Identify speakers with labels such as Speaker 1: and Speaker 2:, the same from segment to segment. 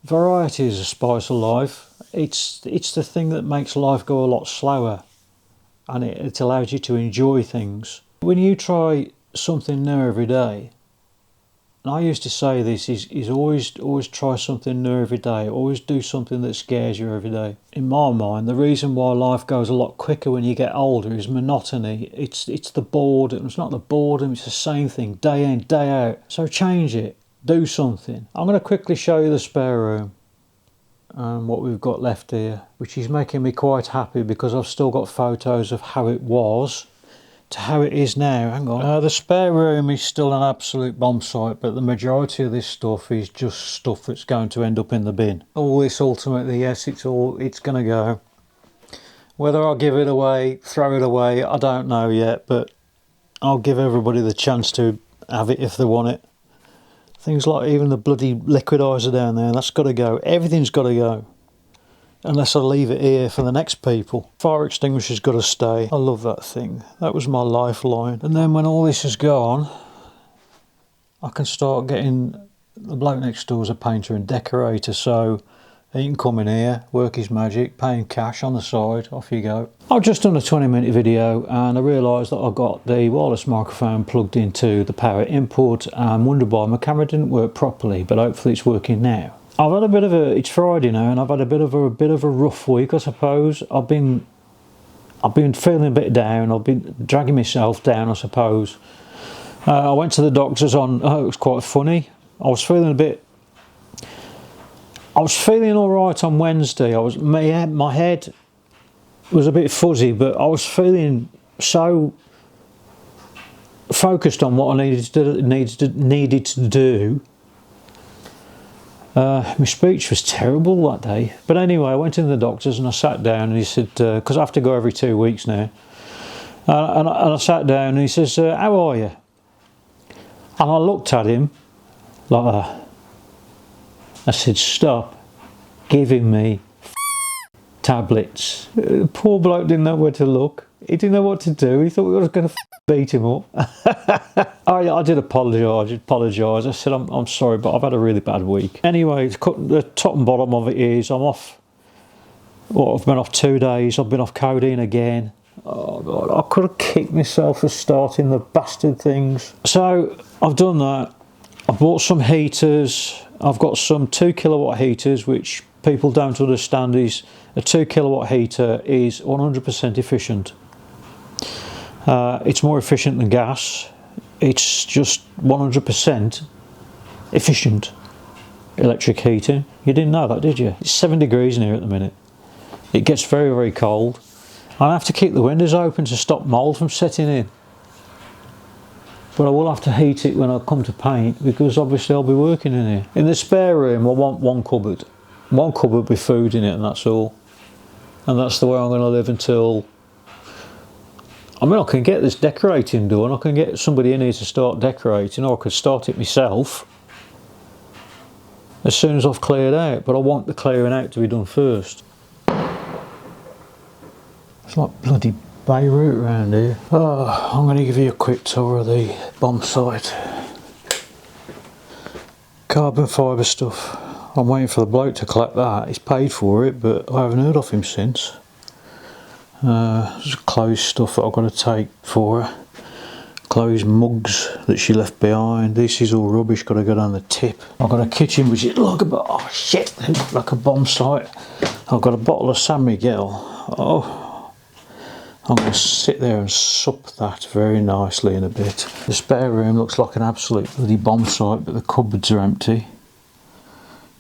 Speaker 1: Variety is a spice of life. It's the thing that makes life go a lot slower, and it allows you to enjoy things. When you try something new every day, and I used to say this, is always try something new every day. Always do something that scares you every day. In my mind, the reason why life goes a lot quicker when you get older is monotony. It's the boredom. It's not the boredom, it's the same thing day in, day out. So change it. Do something. I'm going to quickly show you the spare room and what we've got left here, which is making me quite happy because I've still got photos of how it was to how it is now. Hang on. The spare room is still an absolute bomb site, but the majority of this stuff is just stuff that's going to end up in the bin. All this ultimately, yes, it's going to go. Whether I'll give it away, throw it away, I don't know yet, but I'll give everybody the chance to have it if they want it. Things like even the bloody liquidizer down there, that's got to go. Everything's got to go. Unless I leave it here for the next people. Fire extinguisher's got to stay. I love that thing. That was my lifeline. And then when all this is gone, I can start getting... The bloke next door is a painter and decorator, so he can come in here, work his magic, pay him cash on the side, off you go. I've just done a 20-minute video and I realised that I got the wireless microphone plugged into the power input and wondered why my camera didn't work properly, but hopefully it's working now. I've had a bit of a... It's Friday now, and I've had a bit of a rough week, I suppose. I've been feeling a bit down. I've been dragging myself down, I suppose. I went to the doctors on... Oh, it was quite funny. I was feeling all right on Wednesday. My head was a bit fuzzy, but I was feeling so focused on what I needed to do. My speech was terrible that day. But anyway, I went in the doctor's and I sat down and he said, because I have to go every 2 weeks now. And I sat down and he says, how are you? And I looked at him like that. I said, stop giving me tablets. The poor bloke didn't know where to look. He didn't know what to do. He thought we were going to beat him up. I did apologise. I said, I'm sorry, but I've had a really bad week. Anyway, the top and bottom of it is I'm off. Well, I've been off 2 days. I've been off codeine again. Oh, God, I could have kicked myself for starting the bastard things. So, I've done that. I've bought some heaters. I've got some 2 kilowatt heaters, which people don't understand is a 2 kilowatt heater is 100% efficient. It's more efficient than gas. It's just 100% efficient electric heating. You didn't know that, did you? It's 7 degrees in here at the minute. It gets very, very cold. I have to keep the windows open to stop mould from setting in. But I will have to heat it when I come to paint, because obviously I'll be working in here. In the spare room I want one cupboard. One cupboard with food in it, and that's all. And that's the way I'm going to live until... I mean, I can get this decorating done. I can get somebody in here to start decorating, or I could start it myself as soon as I've cleared out. But I want the clearing out to be done first. It's like bloody Beirut around here. Oh, I'm going to give you a quick tour of the bomb site. Carbon fibre stuff. I'm waiting for the bloke to collect that. He's paid for it, but I haven't heard of him since. There's clothes stuff that I've got to take for her. Clothes mugs that she left behind. This is all rubbish, got to go down the tip. I've got a kitchen which is like like a bomb site. I've got a bottle of San Miguel. Oh, I'm going to sit there and sup that very nicely in a bit. The spare room looks like an absolute bloody bomb site, but the cupboards are empty.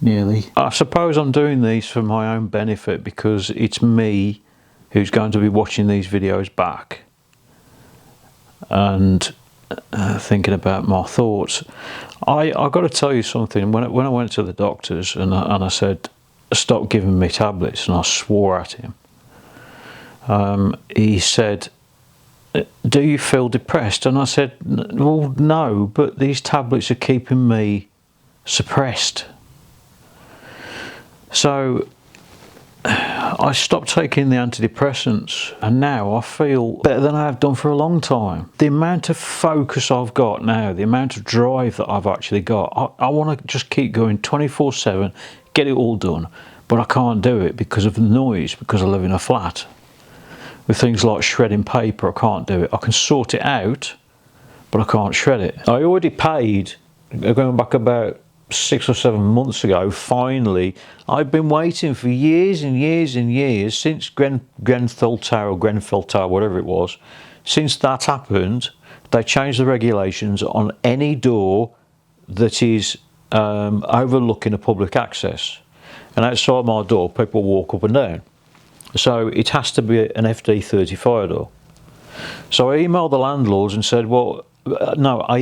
Speaker 1: Nearly. I suppose I'm doing these for my own benefit, because it's me who's going to be watching these videos back and thinking about my thoughts. I've got to tell you something. When I went to the doctors and I said, stop giving me tablets, and I swore at him, he said, do you feel depressed? And I said, well, no, but these tablets are keeping me suppressed. So I stopped taking the antidepressants, and now I feel better than I have done for a long time. The amount of focus I've got now, the amount of drive that I've actually got, I want to just keep going 24/7, get it all done, but I can't do it because of the noise, because I live in a flat. With things like shredding paper, I can't do it. I can sort it out, but I can't shred it. I already paid, going back about 6 or 7 months ago, finally. I've been waiting for years and years and years, since Grenfell Tower, whatever it was. Since that happened, they changed the regulations on any door that is overlooking a public access. And outside my door, people walk up and down. So it has to be an FD30 fire door. So I emailed the landlords and said, well, no, I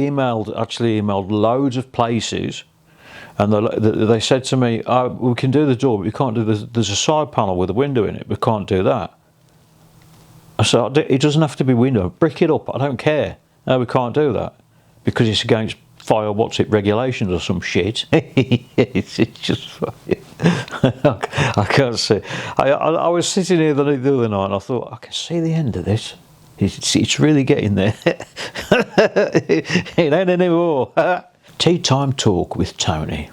Speaker 1: actually emailed loads of places. And they said to me, oh, we can do the door, but we can't do there's a side panel with a window in it, we can't do that. I said, it doesn't have to be window, brick it up, I don't care. No, we can't do that, because it's against fire, regulations or some shit. it's just funny. I can't see. I was sitting here the other night and I thought, I can see the end of this. It's really getting there. It ain't anymore. Tea time talk with Tony.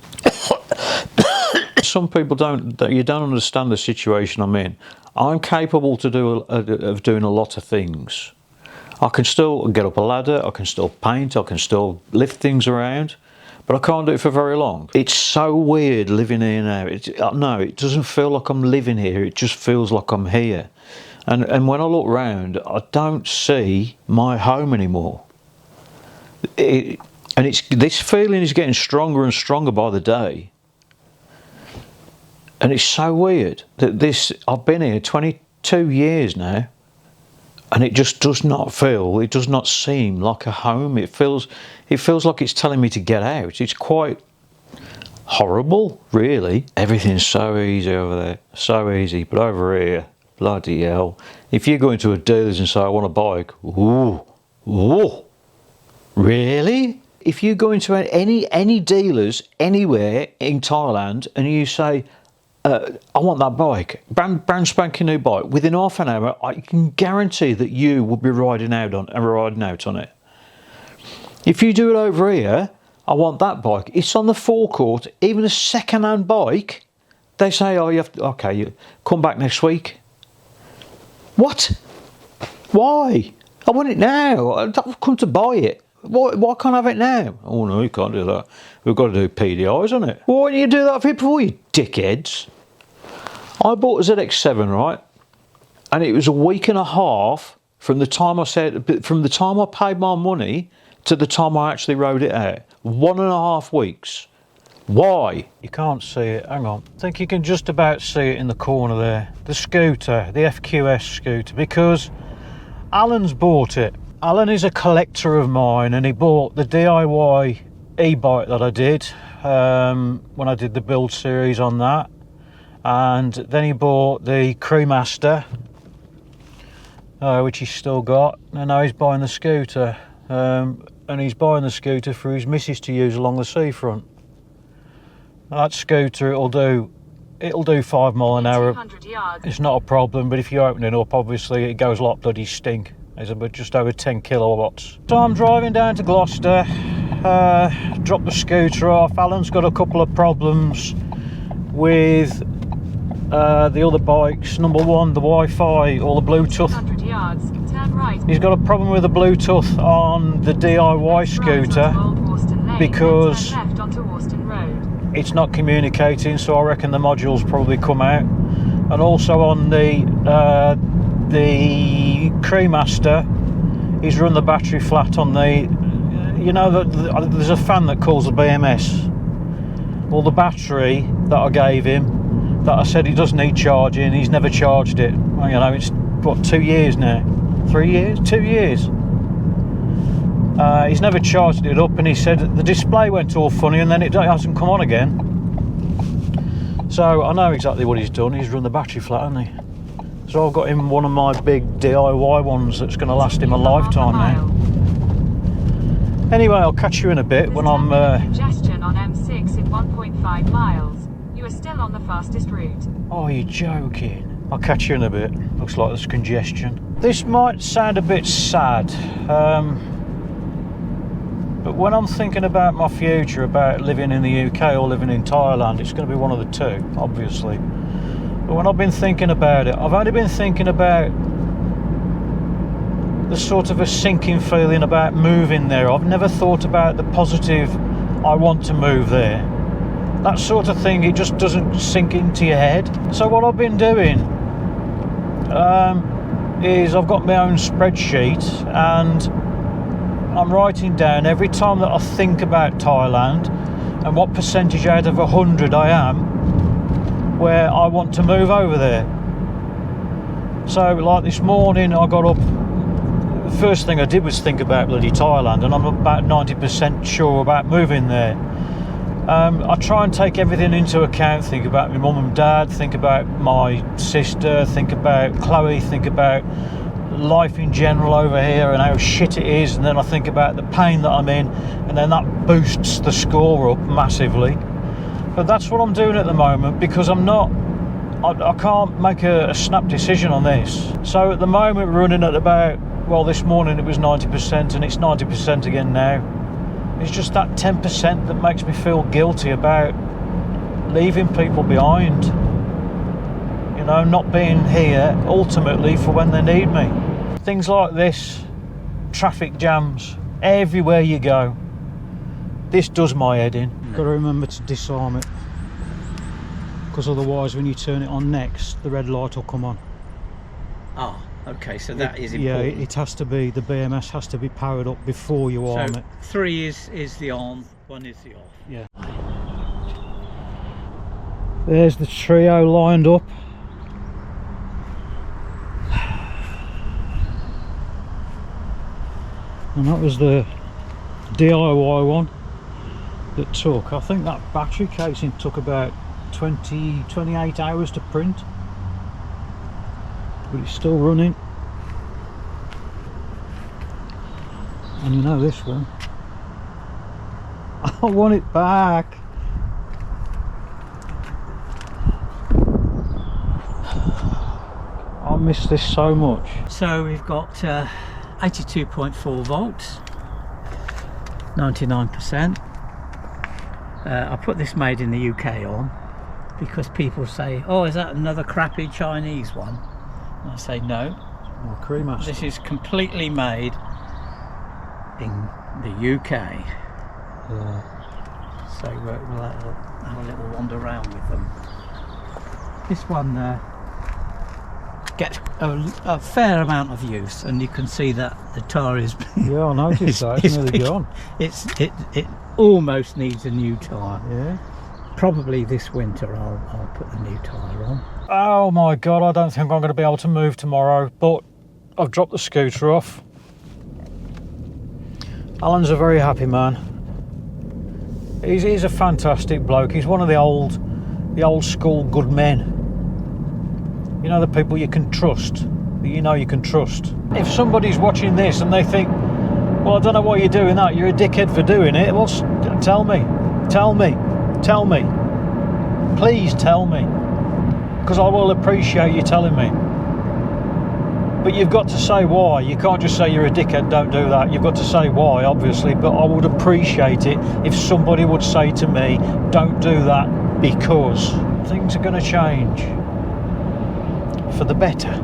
Speaker 1: Some people don't understand the situation I'm in. I'm capable of doing a lot of things. I can still get up a ladder, I can still paint, I can still lift things around, but I can't do it for very long. It's so weird living here now. No, it doesn't feel like I'm living here, it just feels like I'm here. And when I look round, I don't see my home anymore. And this feeling is getting stronger and stronger by the day. And it's so weird that I've been here 22 years now, and it just does not seem like a home. It feels like it's telling me to get out. It's quite horrible, really. Everything's so easy over there, so easy. But over here, bloody hell. If you go into a dealer's and say, I want a bike, ooh, really? If you go into any dealers anywhere in Thailand and you say, I want that bike, brand spanking new bike, within half an hour, I can guarantee that you will be riding out on it. If you do it over here, I want that bike, it's on the forecourt, even a second-hand bike, they say, oh, you come back next week. What? Why? I want it now. I've come to buy it. Why can't I have it now? Oh no, you can't do that. We've got to do PDIs on it. Why don't you do that for people, you dickheads? I bought a ZX7, right? And it was a week and a half from the time I paid my money to the time I actually rode it out. 1.5 weeks. Why? You can't see it. Hang on. I think you can just about see it in the corner there. The scooter, the FQS scooter, because Alan's bought it. Alan is a collector of mine, and he bought the DIY e-bike that I did when I did the build series on that, and then he bought the Crewmaster, which he's still got, and now he's buying the scooter, and he's buying the scooter for his missus to use along the seafront. That scooter, it'll do 5 mile an hour. It's not a problem, but if you open it up, obviously it goes like bloody stink. It's about just over 10 kilowatts. So I'm driving down to Gloucester, drop the scooter off. Alan's got a couple of problems with the other bikes. Number one, the Wi-Fi or the Bluetooth. 100 yards, turn right. He's got a problem with the Bluetooth on the DIY scooter because it's not communicating, so I reckon the module's probably come out. And also on the Crewmaster, he's run the battery flat on the, there's a fan that calls the BMS. Well, the battery that I gave him, that I said he does need charging, he's never charged it. Well, it's what, 2 years now? 3 years? 2 years. He's never charged it up, and he said the display went all funny and then it hasn't come on again. So I know exactly what he's done. He's run the battery flat, hasn't he? So I've got him one of my big DIY ones that's going to last him a lifetime now. Anyway, I'll catch you in a bit when I'm... Congestion on M6 in 1.5 miles. You are still on the fastest route. Oh, you're joking. I'll catch you in a bit. Looks like there's congestion. This might sound a bit sad, but when I'm thinking about my future, about living in the UK or living in Thailand, it's going to be one of the two, obviously. But when I've been thinking about it, I've only been thinking about the sort of a sinking feeling about moving there. I've never thought about the positive, I want to move there. That sort of thing, it just doesn't sink into your head. So what I've been doing is I've got my own spreadsheet, and I'm writing down every time that I think about Thailand and what percentage out of 100 I am where I want to move over there. So like this morning I got up, the first thing I did was think about bloody Thailand, and I'm about 90% sure about moving there. I try and take everything into account, think about my mum and dad, think about my sister, think about Chloe, think about life in general over here and how shit it is, and then I think about the pain that I'm in, and then that boosts the score up massively. But that's what I'm doing at the moment, because I can't make a snap decision on this. So at the moment we're running at about, well, this morning it was 90% and it's 90% again now. It's just that 10% that makes me feel guilty about leaving people behind. You know, not being here ultimately for when they need me. Things like this, traffic jams, everywhere you go. This does my head in. Got to remember to disarm it, because otherwise when you turn it on next, the red light will come on.
Speaker 2: Ah, okay, so that is important.
Speaker 1: Yeah, it has to be, the BMS has to be powered up before you arm it.
Speaker 2: 3 is the on, 1 is the off.
Speaker 1: Yeah. There's the trio lined up. And that was the DIY one that took, I think that battery casing took about 28 hours to print, but it's still running. And you know this one, I want it back. I miss this so much.
Speaker 2: So we've got 82.4 volts, 99%. I put this made in the UK on because people say, oh, is that another crappy Chinese one? And I say no.
Speaker 1: Oh, Cremaster.
Speaker 2: This is completely made in the UK.
Speaker 1: Yeah.
Speaker 2: So we'll have a little wander around with them. This one gets a fair amount of use, and you can see that the tyre is
Speaker 1: Yeah, I noticed that. It's nearly gone.
Speaker 2: It almost needs a new tyre.
Speaker 1: Yeah.
Speaker 2: Probably this winter I'll put the new tyre on.
Speaker 1: Oh my god, I don't think I'm going to be able to move tomorrow, but I've dropped the scooter off. Alan's a very happy man. He's a fantastic bloke. He's one of the old school good men. You know, the people you can trust, that you know you can trust. If somebody's watching this and they think, well, I don't know why you're doing that, you're a dickhead for doing it, well, tell me. Please tell me, because I will appreciate you telling me. But you've got to say why. You can't just say you're a dickhead, don't do that. You've got to say why, obviously, but I would appreciate it if somebody would say to me, don't do that, because things are going to change for the better.